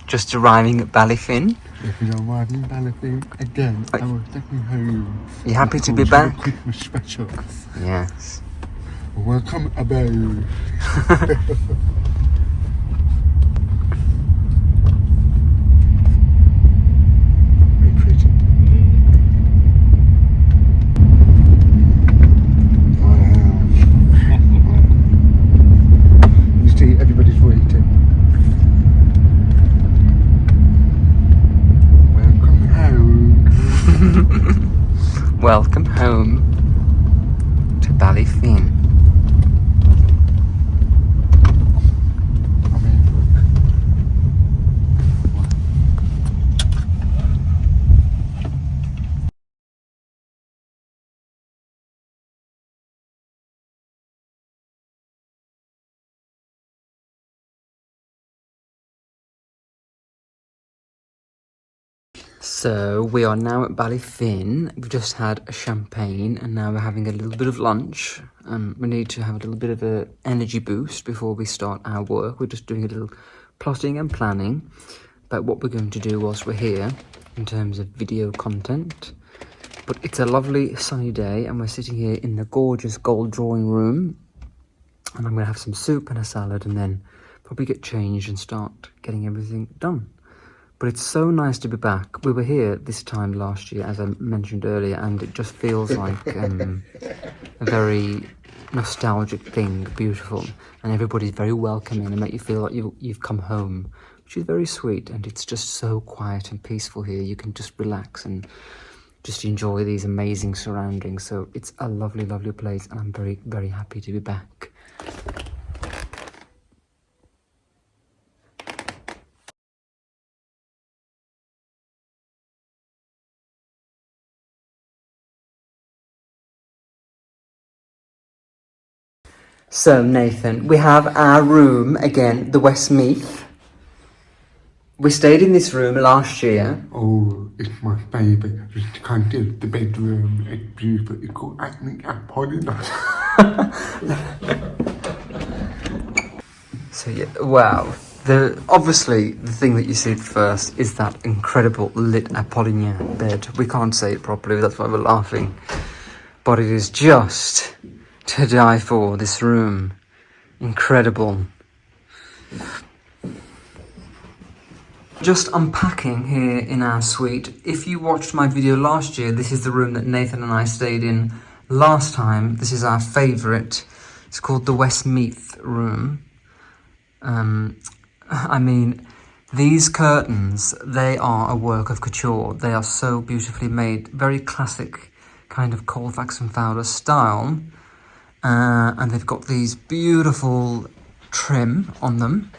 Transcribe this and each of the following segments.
Just arriving at Ballyfin. If we are arriving at Ballyfin again, I will definitely home. You happy to be back? Christmas specials. Yes. Welcome aboard. Very pretty. You see, everybody's waiting. Welcome home to Ballyfin. So we are now at Ballyfin. We've just had a champagne and now we're having a little bit of lunch. We need to have a little bit of an energy boost before we start our work. We're just doing a little plotting and planning about what we're going to do whilst we're here in terms of video content. But it's a lovely sunny day and we're sitting here in the gorgeous gold drawing room. And I'm going to have some soup and a salad and then probably get changed and start getting everything done. But it's so nice to be back. We were here this time last year, as I mentioned earlier, and it just feels like a very nostalgic thing, beautiful. And everybody's very welcoming and make you feel like you've come home, which is very sweet. And it's just so quiet and peaceful here. You can just relax and just enjoy these amazing surroundings. So it's a lovely, lovely place, and I'm very, very happy to be back. So Nathan, we have our room again, the Westmeath. We stayed in this room last year. Oh, it's my favourite. Just can't do the bedroom. It's beautiful. It's called Apollinaire. So yeah, wow. Obviously the thing that you see first is that incredible lit Apollinaire bed. We can't say it properly, that's why we're laughing. But it is just to die for, this room. Incredible. Just unpacking here in our suite. If you watched my video last year, this is the room that Nathan and I stayed in last time. This is our favourite. It's called the Westmeath room. I mean, these curtains, they are a work of couture. They are so beautifully made, very classic kind of Colfax and Fowler style. And they've got these beautiful trim on them.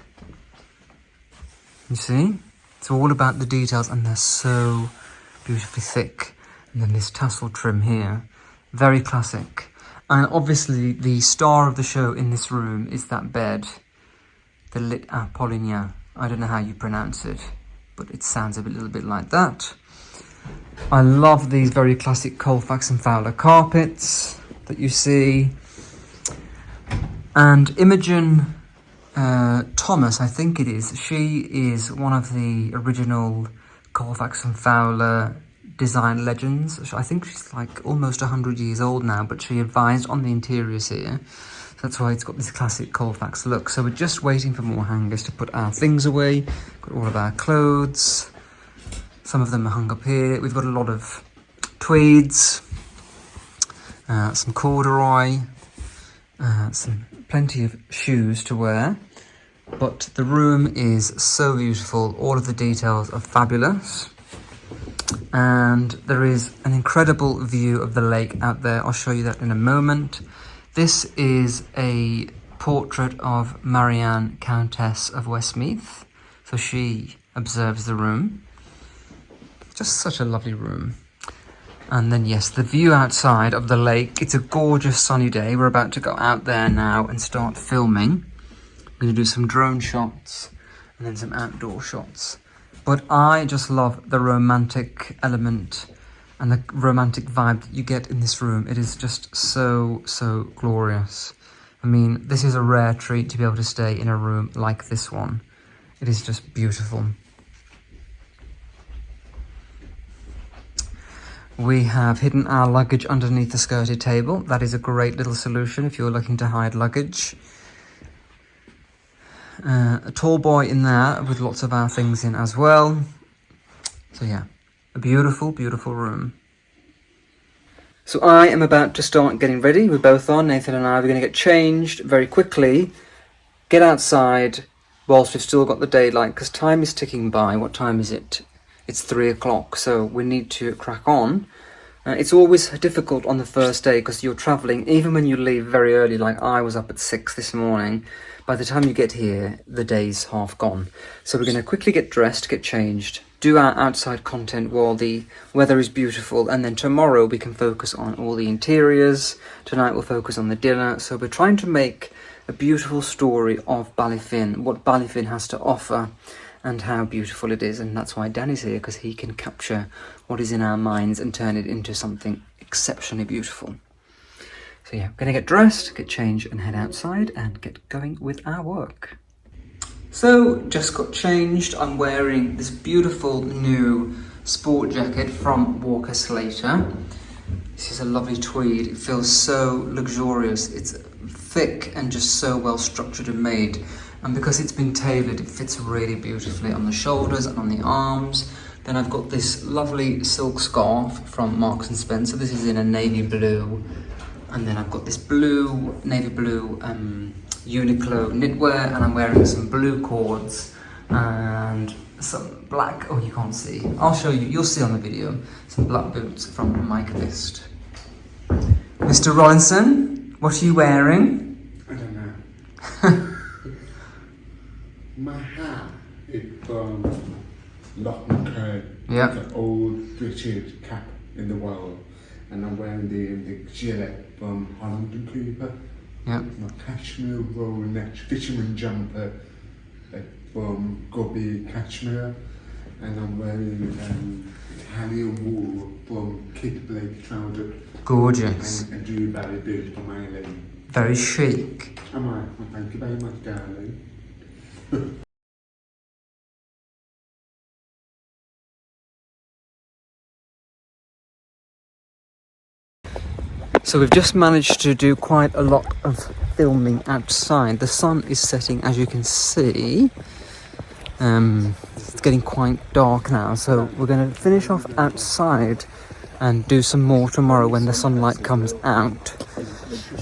You see? It's all about the details, and they're so beautifully thick. And then this tassel trim here, very classic. And obviously the star of the show in this room is that bed, the Lit Apollinia. I don't know how you pronounce it, but it sounds a little bit like that. I love these very classic Colfax and Fowler carpets that you see. And Imogen Thomas, I think it is, she is one of the original Colfax and Fowler design legends. I think she's like almost 100 years old now, but she advised on the interiors here. So that's why it's got this classic Colfax look. So we're just waiting for more hangers to put our things away. Got all of our clothes. Some of them are hung up here. We've got a lot of tweeds, some corduroy, plenty of shoes to wear. But the room is so beautiful. All of the details are fabulous. And there is an incredible view of the lake out there. I'll show you that in a moment. This is a portrait of Marianne, Countess of Westmeath. So she observes the room. Just such a lovely room. And then, yes, the view outside of the lake. It's a gorgeous sunny day. We're about to go out there now and start filming. We're going to do some drone shots and then some outdoor shots. But I just love the romantic element and the romantic vibe that you get in this room. It is just so, so glorious. I mean, this is a rare treat to be able to stay in a room like this one. It is just beautiful. We have hidden our luggage underneath the skirted table. That is a great little solution if you're looking to hide luggage. A tall boy in there with lots of our things in as well. So yeah, a beautiful, beautiful room. So I am about to start getting ready. We both are, Nathan and I. We're going to get changed very quickly, get outside whilst we've still got the daylight, because time is ticking by. What time is it? It's 3 o'clock, so we need to crack on. It's always difficult on the first day because you're travelling, even when you leave very early, like I was up at 6 this morning. By the time you get here, the day's half gone. So we're going to quickly get dressed, get changed, do our outside content while the weather is beautiful, and then tomorrow we can focus on all the interiors. Tonight we'll focus on the dinner. So we're trying to make a beautiful story of Ballyfin, what Ballyfin has to offer, and how beautiful it is. And that's why Danny's here, because he can capture what is in our minds and turn it into something exceptionally beautiful. So yeah, I'm gonna get dressed, get changed and head outside and get going with our work. So just got changed. I'm wearing this beautiful new sport jacket from Walker Slater. This is a lovely tweed. It feels so luxurious. It's thick and just so well structured and made. And because it's been tailored, it fits really beautifully on the shoulders and on the arms. Then I've got this lovely silk scarf from Marks & Spencer. This is in a navy blue. And then I've got this blue, navy blue Uniqlo knitwear, and I'm wearing some blue cords and some black, oh you can't see, I'll show you, you'll see on the video, some black boots from Mike List. Mr. Rollinson, what are you wearing? I don't know. My hat is from Lock and Curd. Yeah. It's the old British cap in the world. And I'm wearing the Gillette from Holland and Cooper. Yeah. My cashmere roll neck fisherman jumper from Gobby Cashmere. And I'm wearing Italian wool from Kid Blake Trouser. Gorgeous. And a Drew Barry boot from Ireland. Very chic. Am I? Well, thank you very much, darling. So we've just managed to do quite a lot of filming outside. The sun is setting, as you can see. It's getting quite dark now, so we're going to finish off outside and do some more tomorrow when the sunlight comes out.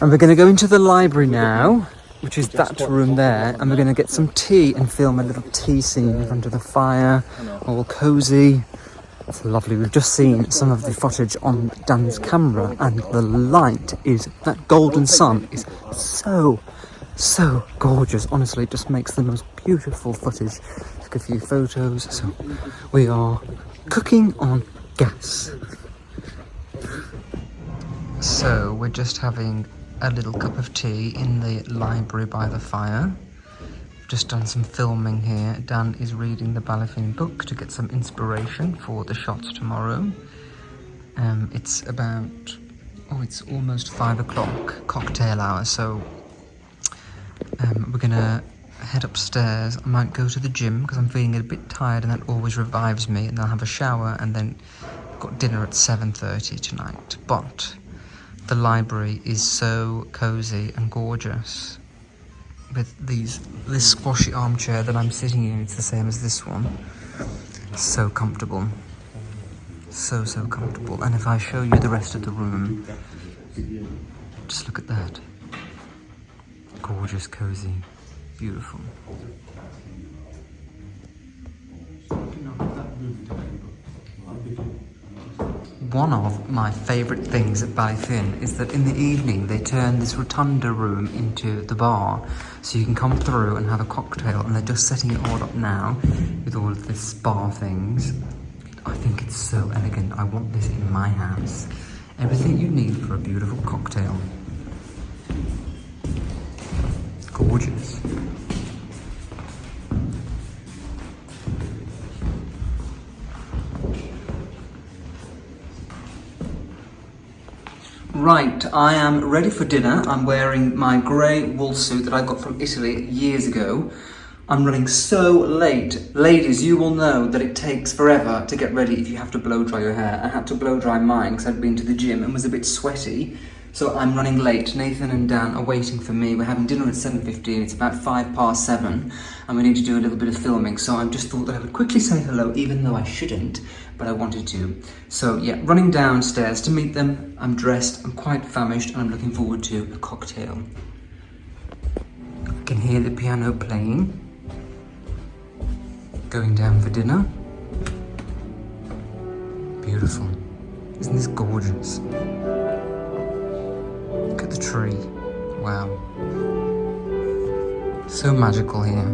And we're going to go into the library now, which is that room there, and we're going to get some tea and film a little tea scene in front of the fire, all cosy. It's lovely. We've just seen some of the footage on Dan's camera, and the light is, that golden sun is so gorgeous. Honestly, it just makes the most beautiful footage. Took a few photos. So we are cooking on gas. So we're just having a little cup of tea in the library by the fire. Just done some filming here. Dan is reading the Ballyfin book to get some inspiration for the shots tomorrow. It's about, it's almost 5 o'clock, cocktail hour, so we're gonna head upstairs. I might go to the gym because I'm feeling a bit tired, and that always revives me, and I'll have a shower, and then got dinner at 7:30 tonight. But the library is so cozy and gorgeous. With this squashy armchair that I'm sitting in, it's the same as this one. So comfortable. So comfortable. And if I show you the rest of the room, just look at that. Gorgeous, cozy, beautiful. One of my favourite things at Ballyfin is that in the evening they turn this rotunda room into the bar, so you can come through and have a cocktail, and they're just setting it all up now with all of this bar things. I think it's so elegant. I want this in my house. Everything you need for a beautiful cocktail. Gorgeous. Right, I am ready for dinner. I'm wearing my grey wool suit that I got from Italy years ago. I'm running so late. Ladies, you will know that it takes forever to get ready if you have to blow dry your hair. I had to blow dry mine because I'd been to the gym and was a bit sweaty. So I'm running late. Nathan and Dan are waiting for me. We're having dinner at 7:15. It's about 7:05, and we need to do a little bit of filming. So I just thought that I would quickly say hello, even though I shouldn't, but I wanted to. So yeah, running downstairs to meet them. I'm dressed, I'm quite famished, and I'm looking forward to a cocktail. I can hear the piano playing. Going down for dinner. Beautiful. Isn't this gorgeous? Look at the tree. Wow. So magical here.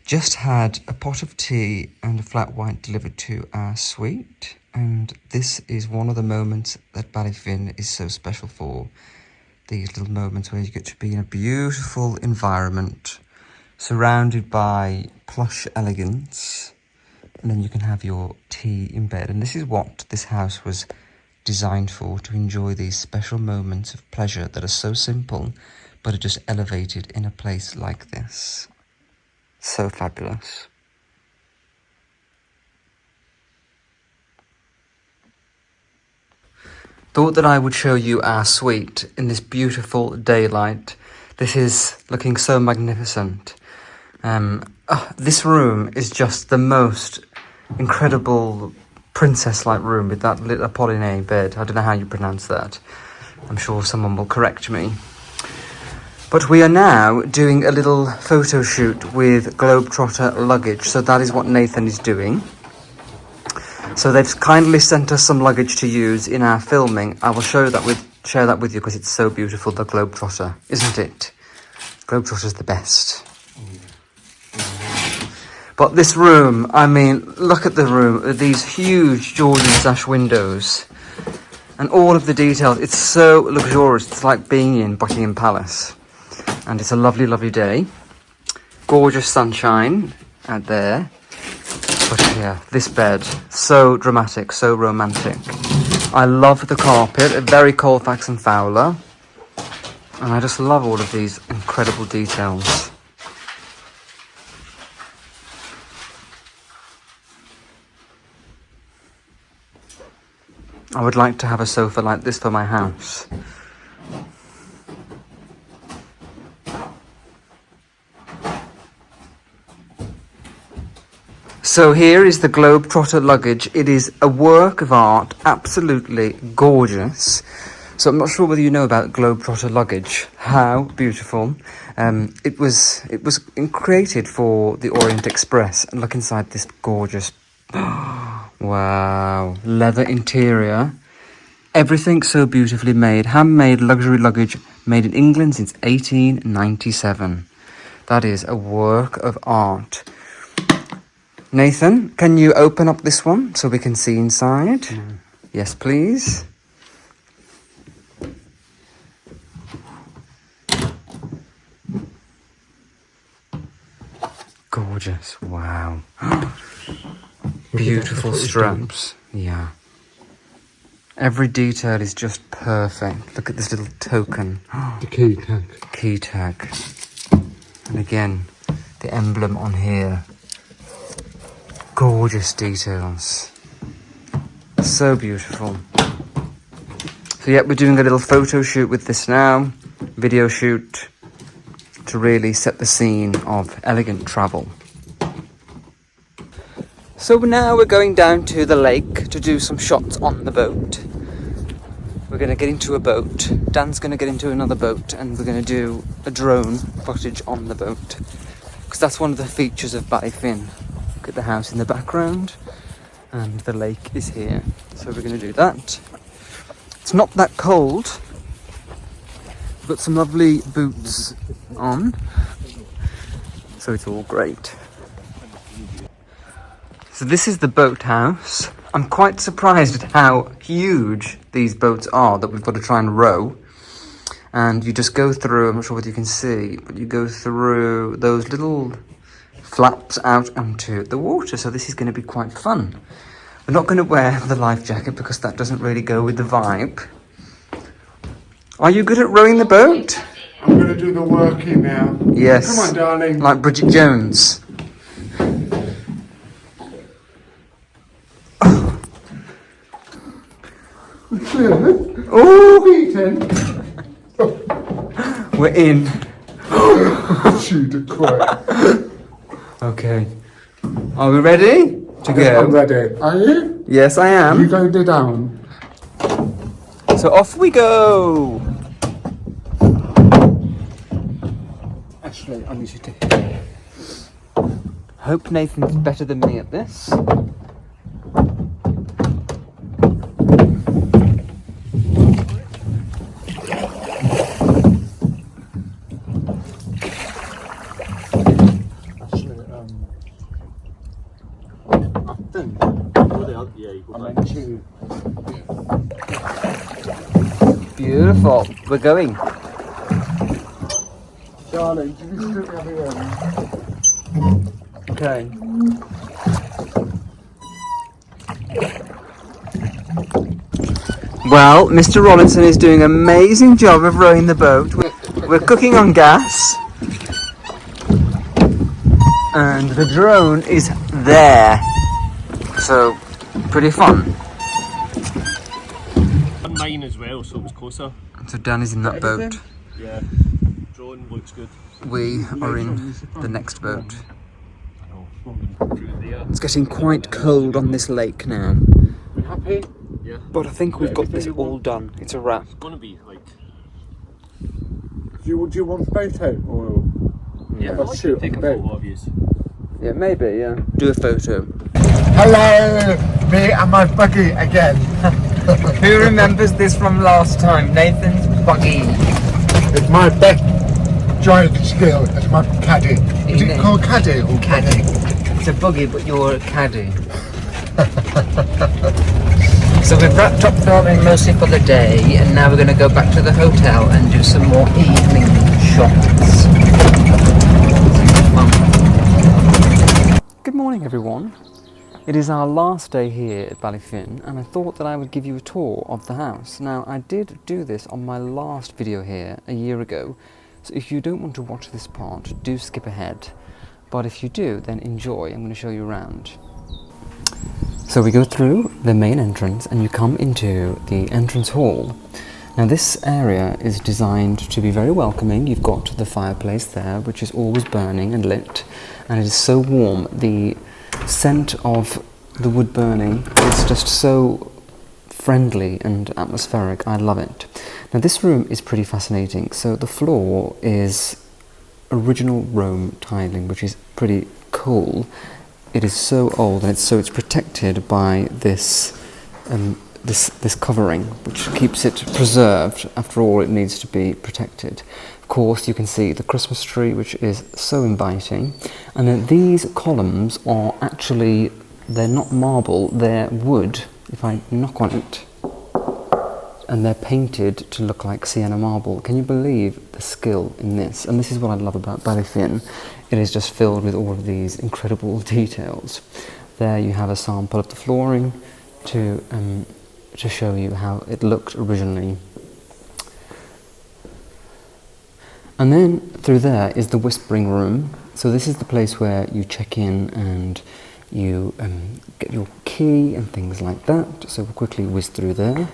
Just had a pot of tea and a flat white delivered to our suite, and this is one of the moments that Ballyfin is so special for. These little moments where you get to be in a beautiful environment, surrounded by plush elegance, and then you can have your tea in bed. And this is what this house was designed for, to enjoy these special moments of pleasure that are so simple, but are just elevated in a place like this. So fabulous. Thought that I would show you our suite in this beautiful daylight. This is looking so magnificent. This room is just the most incredible princess-like room with that little Apolline bed. I don't know how you pronounce that. I'm sure someone will correct me. But we are now doing a little photo shoot with Globetrotter luggage. So that is what Nathan is doing. So they've kindly sent us some luggage to use in our filming. I will share that with you because it's so beautiful, the Globetrotter, isn't it? Globetrotter's the best. But this room, I mean, look at the room. These huge Georgian sash windows. And all of the details. It's so luxurious. It's like being in Buckingham Palace. And it's a lovely, lovely day. Gorgeous sunshine out there. But yeah, this bed, so dramatic, so romantic. I love the carpet, very Colfax and Fowler. And I just love all of these incredible details. I would like to have a sofa like this for my house. So here is the Globetrotter luggage. It is a work of art, absolutely gorgeous. So I'm not sure whether you know about Globetrotter luggage. How beautiful. It was created for the Orient Express. And look inside this gorgeous, wow, leather interior. Everything so beautifully made. Handmade luxury luggage made in England since 1897. That is a work of art. Nathan, can you open up this one so we can see inside? Mm. Yes, please. Gorgeous. Wow. Beautiful straps. Yeah. Every detail is just perfect. Look at this little token. The key tag. Key tag. And again, the emblem on here. Gorgeous details. So beautiful. So yeah, we're doing a little photo shoot with this now. Video shoot to really set the scene of elegant travel. So now we're going down to the lake to do some shots on the boat. We're going to get into a boat. Dan's going to get into another boat and we're going to do a drone footage on the boat. Because that's one of the features of Ballyfin. Look at the house in the background and the lake is here. So we're going to do that. It's not that cold. We've got some lovely boots on. So it's all great. So this is the boathouse. I'm quite surprised at how huge these boats are that we've got to try and row. And you just go through, I'm not sure what you can see, but you go through those little flaps out onto the water. So this is going to be quite fun. We're not going to wear the life jacket because that doesn't really go with the vibe. Are you good at rowing the boat? I'm going to do the working now. Yes. Come on, darling. Like Bridget Jones. Oh, beaten. We're in. Shoot a quick. Okay. Are we ready to go? I'm ready. Are you? Yes, I am. You go down. So off we go. Actually, I need you to. Hope Nathan's better than me at this. Beautiful. We're going. Darling, do you sit the other end? Okay. Well, Mr. Rollinson is doing an amazing job of rowing the boat. We're cooking on gas. And the drone is there. So, pretty fun. Mine as well, so it was closer. So Dan is in that boat. Yeah, drone looks good. We are in the next boat. It's getting quite cold on this lake now. Happy? Yeah. But I think we've got this all done. It's a wrap. It's gonna be like. Do you want photo or? Yeah. I'll shoot Take a on the photo of you. Yeah, maybe, yeah. Do a photo. Hello, me and my buggy again. Who remembers this from last time? Nathan's buggy. It's my best driving skill. It's my caddy. Is it called caddy or Caddy. It's a buggy, but you're a caddy. So we've wrapped up filming mostly for the day, and now we're going to go back to the hotel and do some more evening shots. Good morning, everyone. It is our last day here at Ballyfin, and I thought that I would give you a tour of the house. Now, I did do this on my last video here a year ago, so if you don't want to watch this part, do skip ahead. But if you do, then enjoy. I'm going to show you around. So we go through the main entrance and you come into the entrance hall. Now this area is designed to be very welcoming. You've got the fireplace there, which is always burning and lit, and it is so warm. The scent of the wood burning is just so friendly and atmospheric. I love it. Now this room is pretty fascinating. So the floor is original Rome tiling, which is pretty cool. It is so old, and it's protected by this this covering, which keeps it preserved. After all, it needs to be protected. Of course, you can see the Christmas tree, which is so inviting. And then these columns are actually, they're not marble, they're wood. If I knock on it, and they're painted to look like sienna marble. Can you believe the skill in this? And this is what I love about Ballyfin. It is just filled with all of these incredible details. There you have a sample of the flooring to show you how it looked originally. And then through there is the whispering room. So this is the place where you check in and you get your key and things like that. So we'll quickly whiz through there.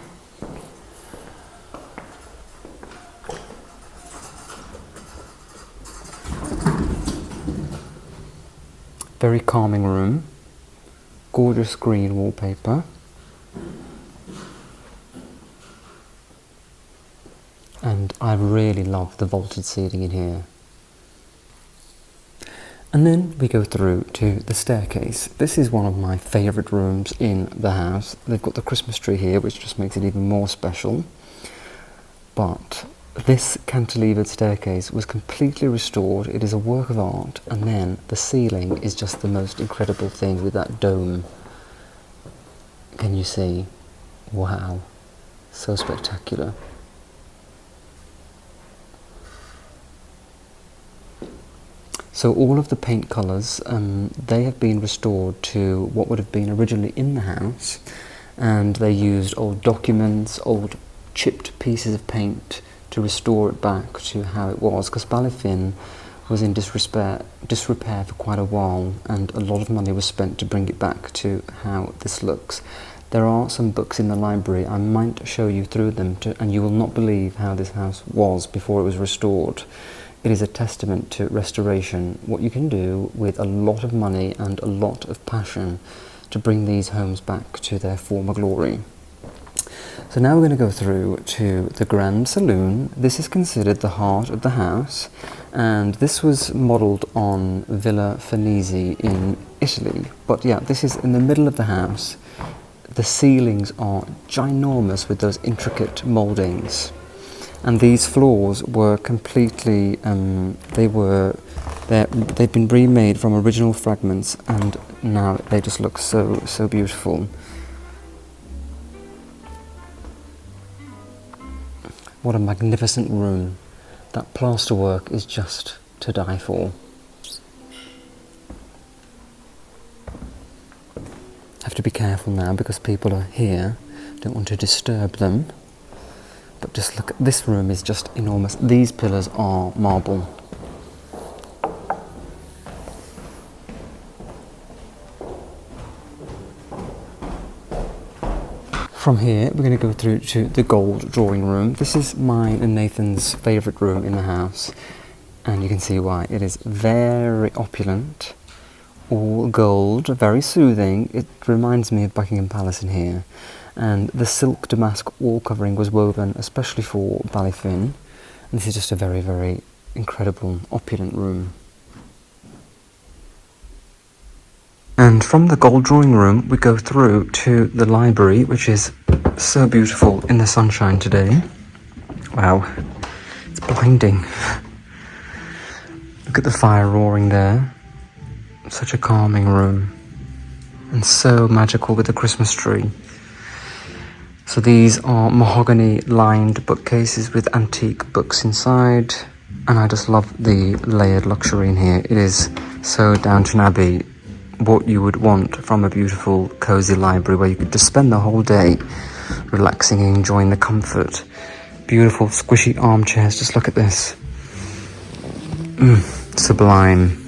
Very calming room, gorgeous green wallpaper, and I really love the vaulted ceiling in here. And then we go through to the staircase. This is one of my favourite rooms in the house. They've got the Christmas tree here, which just makes it even more special. But this cantilevered staircase was completely restored. It is a work of art, and then the ceiling is just the most incredible thing with that dome. Can you see? Wow, so spectacular. So all of the paint colours, they have been restored to what would have been originally in the house, and they used old documents, old chipped pieces of paint to restore it back to how it was, because Ballyfin was in disrepair for quite a while, and a lot of money was spent to bring it back to how this looks. There are some books in the library. I might show you through them, and you will not believe how this house was before it was restored. It is a testament to restoration, what you can do with a lot of money and a lot of passion to bring these homes back to their former glory. So now we're going to go through to the Grand Saloon. This is considered the heart of the house, and this was modelled on Villa Farnese in Italy. But yeah, this is in the middle of the house. The ceilings are ginormous with those intricate mouldings, and these floors were completely, they've been remade from original fragments, and now they just look so beautiful. What a magnificent room. That plasterwork is just to die for. Have to be careful now because people are here. Don't want to disturb them. But just look, this room is just enormous. These pillars are marble. From here, we're going to go through to the gold drawing room. This is mine and Nathan's favourite room in the house, and you can see why. It is very opulent, all gold, very soothing. It reminds me of Buckingham Palace in here. And the silk damask wall covering was woven especially for Ballyfin. And this is just a very, very incredible, opulent room. And from the gold drawing room, we go through to the library, which is so beautiful in the sunshine today. Wow, it's blinding. Look at the fire roaring there. Such a calming room. And so magical with the Christmas tree. So these are mahogany-lined bookcases with antique books inside. And I just love the layered luxury in here. It is so Downton Abbey, what you would want from a beautiful, cosy library where you could just spend the whole day relaxing and enjoying the comfort. Beautiful, squishy armchairs. Just look at this. Sublime.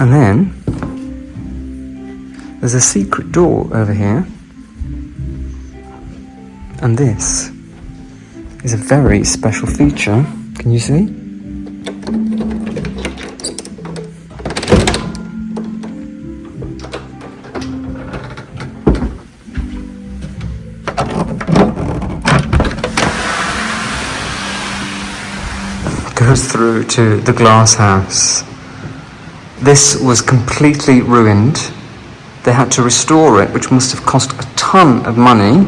And then there's a secret door over here, and this is a very special feature. Can you see? Goes through to the glass house. This was completely ruined. They had to restore it, which must have cost a ton of money.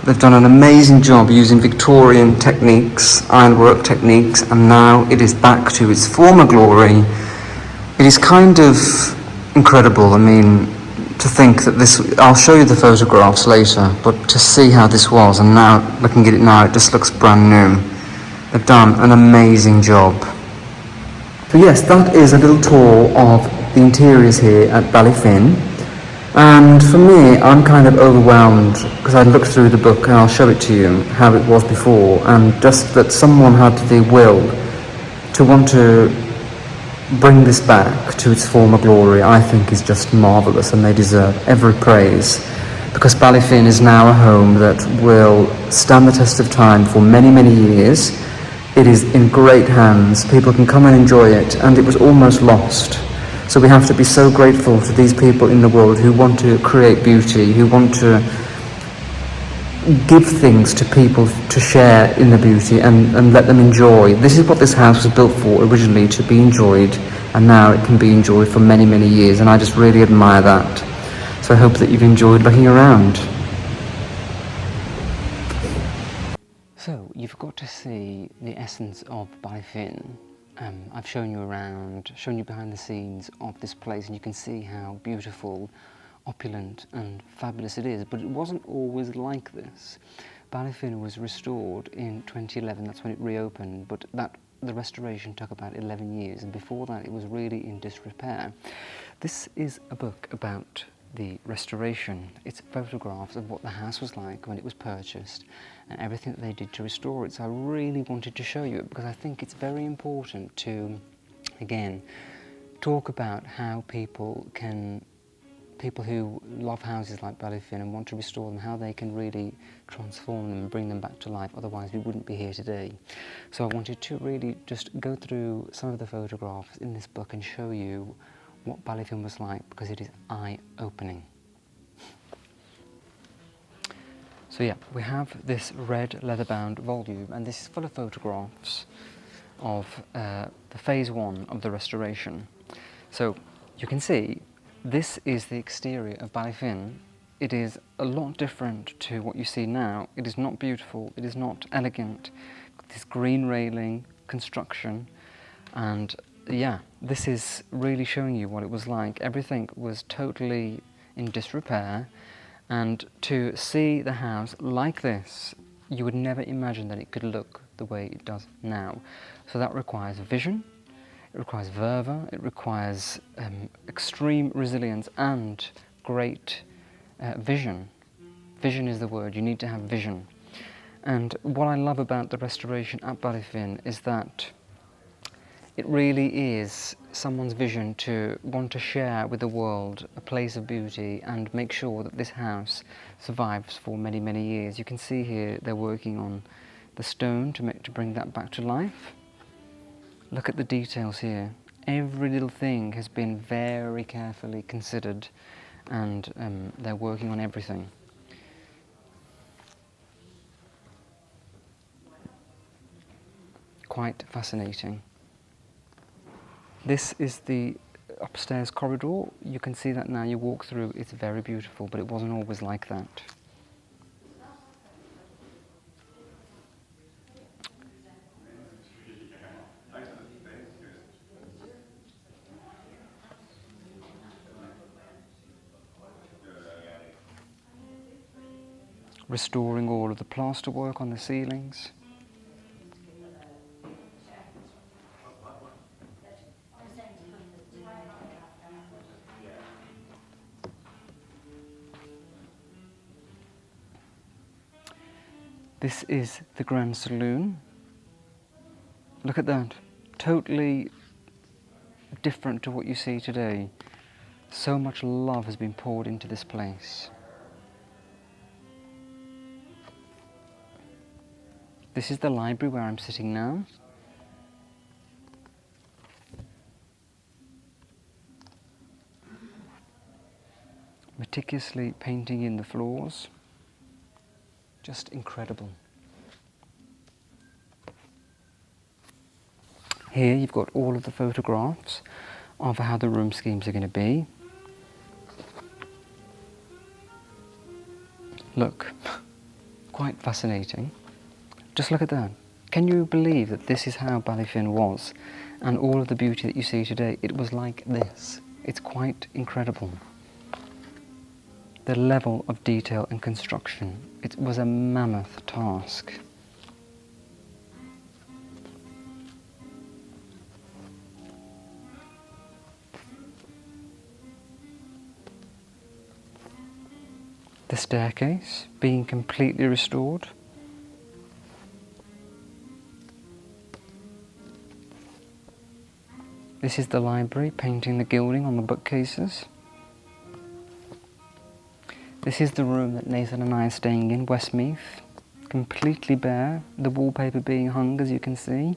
They've done an amazing job using Victorian techniques, ironwork techniques, and now it is back to its former glory. It is kind of incredible. I mean, to think that this, I'll show you the photographs later, but to see how this was, and now looking at it now, it just looks brand new. They've done an amazing job. So yes, that is a little tour of the interiors here at Ballyfin. And for me, I'm kind of overwhelmed because I looked through the book, and I'll show it to you how it was before, and just that someone had the will to want to bring this back to its former glory, I think is just marvellous, and they deserve every praise, because Ballyfin is now a home that will stand the test of time for many, many years. It is in great hands. People can come and enjoy it, and it was almost lost. So we have to be so grateful to these people in the world who want to create beauty, who want to give things to people to share in the beauty and let them enjoy. This is what this house was built for originally, to be enjoyed, and now it can be enjoyed for many, many years, and I just really admire that. So I hope that you've enjoyed looking around. So you've got to see the essence of Ballyfin. I've shown you around, shown you behind the scenes of this place, and you can see how beautiful, opulent and fabulous it is, but it wasn't always like this. Ballyfin was restored in 2011, that's when it reopened, but the restoration took about 11 years, and before that it was really in disrepair. This is a book about the restoration. It's photographs of what the house was like when it was purchased and everything that they did to restore it. So I really wanted to show you it because I think it's very important to, again, talk about how people who love houses like Ballyfin and want to restore them, how they can really transform them and bring them back to life, otherwise we wouldn't be here today. So I wanted to really just go through some of the photographs in this book and show you what Ballyfin was like, because it is eye-opening. So yeah, we have this red leather-bound volume, and this is full of photographs of the phase 1 of the restoration. So you can see this is the exterior of Ballyfin. It is a lot different to what you see now. It is not beautiful, it is not elegant. This green railing construction, and yeah, this is really showing you what it was like. Everything was totally in disrepair, and to see the house like this, you would never imagine that it could look the way it does now. So that requires vision, it requires verve, it requires extreme resilience and great vision. Vision is the word, you need to have vision. And what I love about the restoration at Ballyfin is that It really is someone's vision to want to share with the world a place of beauty and make sure that this house survives for many, many years. You can see here they're working on the stone to bring that back to life. Look at the details here. Every little thing has been very carefully considered, and they're working on everything. Quite fascinating. This is the upstairs corridor. You can see that now. You walk through, it's very beautiful, but it wasn't always like that. Restoring all of the plasterwork on the ceilings. This is the grand saloon. Look at that. Totally different to what you see today. So much love has been poured into this place. This is the library where I'm sitting now. Meticulously painting in the floors. Just incredible. Here you've got all of the photographs of how the room schemes are going to be. Look, quite fascinating. Just look at that. Can you believe that this is how Ballyfin was? And all of the beauty that you see today, it was like this. It's quite incredible. The level of detail and construction, it was a mammoth task. The staircase being completely restored. This is the library, painting the gilding on the bookcases. This is the room that Nathan and I are staying in, Westmeath. Completely bare, the wallpaper being hung, as you can see.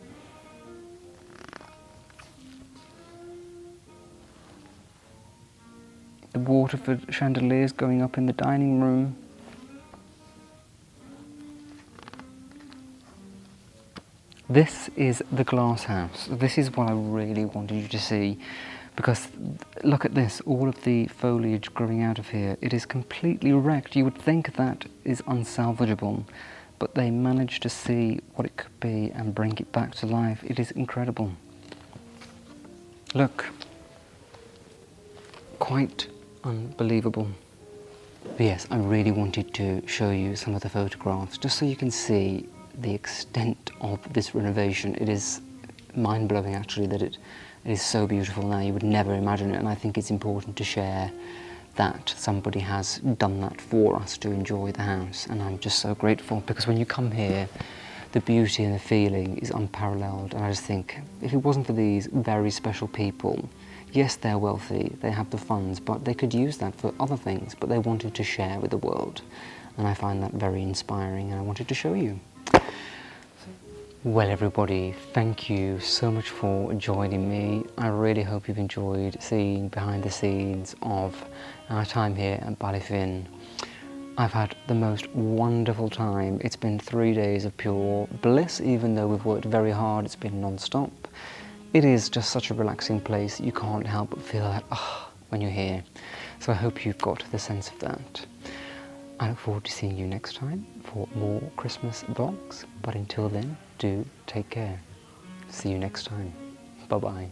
The Waterford chandeliers going up in the dining room. This is the glass house. This is what I really wanted you to see, because look at this, all of the foliage growing out of here. It is completely wrecked. You would think that is unsalvageable, but they managed to see what it could be and bring it back to life. It is incredible. Look, quite unbelievable. But yes, I really wanted to show you some of the photographs, just so you can see the extent of this renovation. It is mind-blowing actually that it is so beautiful now. You would never imagine it, and I think it's important to share that somebody has done that for us to enjoy the house, and I'm just so grateful, because when you come here the beauty and the feeling is unparalleled, and I just think if it wasn't for these very special people, yes, they're wealthy, they have the funds, but they could use that for other things, but they wanted to share with the world, and I find that very inspiring, and I wanted to show you. Well everybody, thank you so much for joining me. I really hope you've enjoyed seeing behind the scenes of our time here at Ballyfin. I've had the most wonderful time. It's been 3 days of pure bliss, even though we've worked very hard, it's been non-stop. It is just such a relaxing place, you can't help but feel that, when you're here. So I hope you've got the sense of that. I look forward to seeing you next time for more Christmas vlogs, but until then, do take care. See you next time. Bye-bye.